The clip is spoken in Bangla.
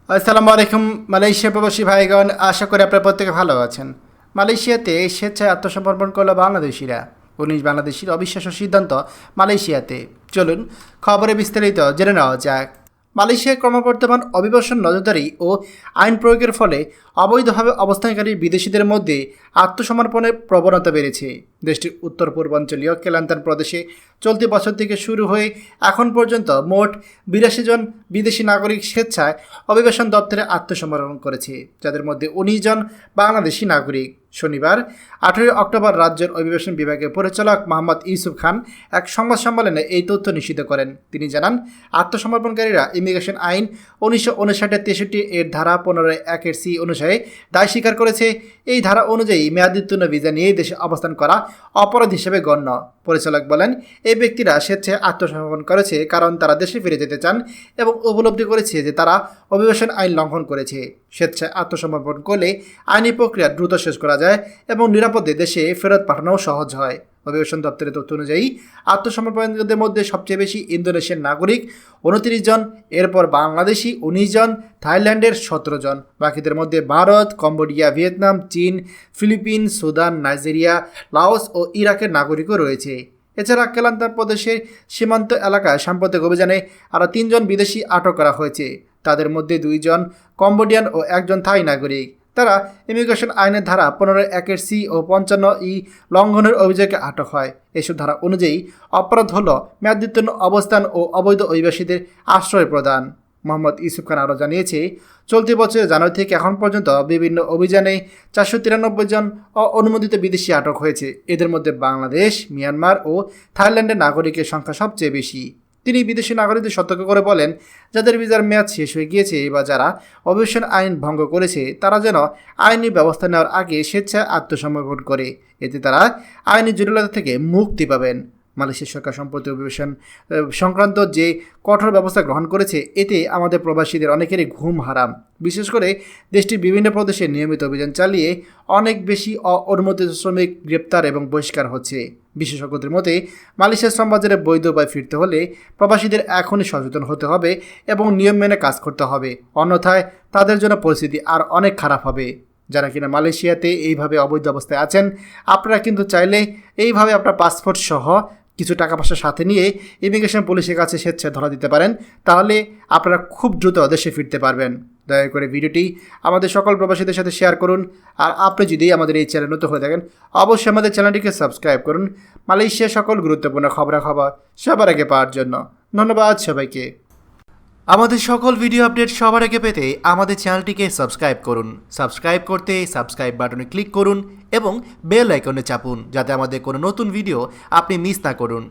আসসালামু আলাইকুম মালয়েশিয়া প্রবাসী ভাইগণ, আশা করি আপনারা প্রত্যেকে ভালো আছেন। মালয়েশিয়াতে স্বেচ্ছায় আত্মসমর্পণ করল বাংলাদেশিরা। 19 বাংলাদেশির অবিশ্বাস্য সিদ্ধান্ত মালয়েশিয়াতে। চলুন খবরে বিস্তারিত জেনে নেওয়া যাক। মালয়েশিয়ায় ক্রমবর্ধমান অভিবাসন নজরদারি ও আইন প্রয়োগের ফলে অবৈধভাবে অবস্থানকারী বিদেশিদের মধ্যে আত্মসমর্পণের প্রবণতা বেড়েছে। দেশটির উত্তর পূর্বাঞ্চলীয় কেলান্তান প্রদেশে চলতি বছর থেকে শুরু হয়ে এখন পর্যন্ত মোট 82 জন বিদেশি নাগরিক স্বেচ্ছায় অভিবাসন দপ্তরে আত্মসমর্পণ করেছে, যাদের মধ্যে 19 জন বাংলাদেশি নাগরিক। শনিবার 18 অক্টোবর রাজ্যের অভিবাসন বিভাগের পরিচালক মোহাম্মদ ইউসুফ খান এক সংবাদ সম্মেলনে এই তথ্য নিশ্চিত করেন। তিনি জানান, আত্মসমর্পণকারীরা ইমিগ্রেশন আইন 1959-63 এর ধারা 15(1)(c) অনুসারে দায় স্বীকার করেছে। এই ধারা অনুযায়ী মেয়াদোত্তীর্ণ ভিসা নিয়ে দেশে অবস্থান করা অপরাধ হিসেবে গণ্য। পরিচালক বলেন, এই ব্যক্তিরা স্বেচ্ছায় আত্মসমর্পণ করেছে কারণ তারা দেশে ফিরে যেতে চান এবং উপলব্ধি করেছে যে তারা অভিবাসন আইন লঙ্ঘন করেছে। স্বেচ্ছায় আত্মসমর্পণ করলে আইনি প্রক্রিয়া দ্রুত শেষ করা যায় এবং নিরাপদে দেশে ফেরত পাঠানোও সহজ হয়। অভিবাসন দপ্তরের তথ্য অনুযায়ী আত্মসমর্পণকারীদের মধ্যে সবচেয়ে বেশি ইন্দোনেশিয়ার নাগরিক 29 জন, এরপর বাংলাদেশি 19 জন, থাইল্যান্ডের 17 জন। বাকিদের মধ্যে ভারত, কম্বোডিয়া, ভিয়েতনাম, চীন, ফিলিপিন, সুদান, নাইজেরিয়া, লাওস ও ইরাকের নাগরিকও রয়েছে। এছাড়া কেলান্তান প্রদেশের সীমান্ত এলাকায় সাম্প্রতিক অভিযানে আরও 3 জন বিদেশি আটক করা হয়েছে। তাদের মধ্যে 2 জন কম্বোডিয়ান ও 1 জন থাই নাগরিক। তারা ইমিগ্রেশন আইনের ধারা 15(1)(c) ও 55(e) লঙ্ঘনের অভিযোগে আটক হয়। এসব ধারা অনুযায়ী অপরাধ হল মেয়াদোত্তীর্ণ অবস্থান ও অবৈধ অভিবাসীদের আশ্রয় প্রদান। মোহাম্মদ ইউসুফ খান আরও জানিয়েছে, চলতি বছরের জানুয়ারি থেকে এখন পর্যন্ত বিভিন্ন অভিযানে 493 জন অনুমোদিত বিদেশি আটক হয়েছে। এদের মধ্যে বাংলাদেশ, মিয়ানমার ও থাইল্যান্ডের নাগরিকের সংখ্যা সবচেয়ে বেশি। তিনি বিদেশি নাগরিকদের সতর্ক করে বলেন, যাদের ভিসার মেয়াদ শেষ হয়ে গিয়েছে বা যারা অভিবাসন আইন ভঙ্গ করেছে তারা যেন আইনি ব্যবস্থা নেওয়ার আগে স্বেচ্ছায় আত্মসমর্পণ করে। এতে তারা আইনি জটিলতা থেকে মুক্তি পাবেন। মালয়েশিয়া সরকার সম্প্রতি অভিবাসন সংক্রান্ত যে কঠোর ব্যবস্থা গ্রহণ করেছে, এতে আমাদের প্রবাসীদের অনেকেরই ঘুম হারাম। বিশেষ করে দেশটির বিভিন্ন প্রদেশে নিয়মিত অভিযান চালিয়ে অনেক বেশি অনুমোদিত শ্রমিক গ্রেপ্তার এবং বহিষ্কার হচ্ছে। বিশেষজ্ঞদের মতে, মালয়েশিয়ার শ্রম বাজারে বৈধ উপায় ফিরতে হলে প্রবাসীদের এখনই সচেতন হতে হবে এবং নিয়ম মেনে কাজ করতে হবে, অন্যথায় তাদের জন্য পরিস্থিতি আর অনেক খারাপ হবে। যারা কিনা মালয়েশিয়াতে এইভাবে অবৈধ অবস্থায় আছেন, আপনারা কিন্তু চাইলে এইভাবে আপনার পাসপোর্ট সহ কিছু টাকা পয়সা সাথে নিয়ে ইমিগ্রেশন পুলিশের কাছে স্বেচ্ছায় ধরা দিতে পারেন। তাহলে আপনারা খুব দ্রুত দেশে ফিরতে পারবেন। দয়া করে ভিডিওটি আমাদের সকল প্রবাসীদের সাথে শেয়ার করুন। আর আপনি যদি আমাদের এই চ্যানেল নতুন হয়ে থাকেন, অবশ্যই আমাদের চ্যানেলটিকে সাবস্ক্রাইব করুন মালয়েশিয়া সকল গুরুত্বপূর্ণ খবরাখবর সবার আগে পাওয়ার জন্য। ধন্যবাদ সবাইকে। আমাদের সকল ভিডিও আপডেট সবার আগে পেতে আমাদের চ্যানেলটিকে সাবস্ক্রাইব করুন। সাবস্ক্রাইব করতে সাবস্ক্রাইব বাটনে ক্লিক করুন এবং বেল আইকনে চাপুন, যাতে আমাদের কোনো নতুন ভিডিও আপনি মিস না করুন।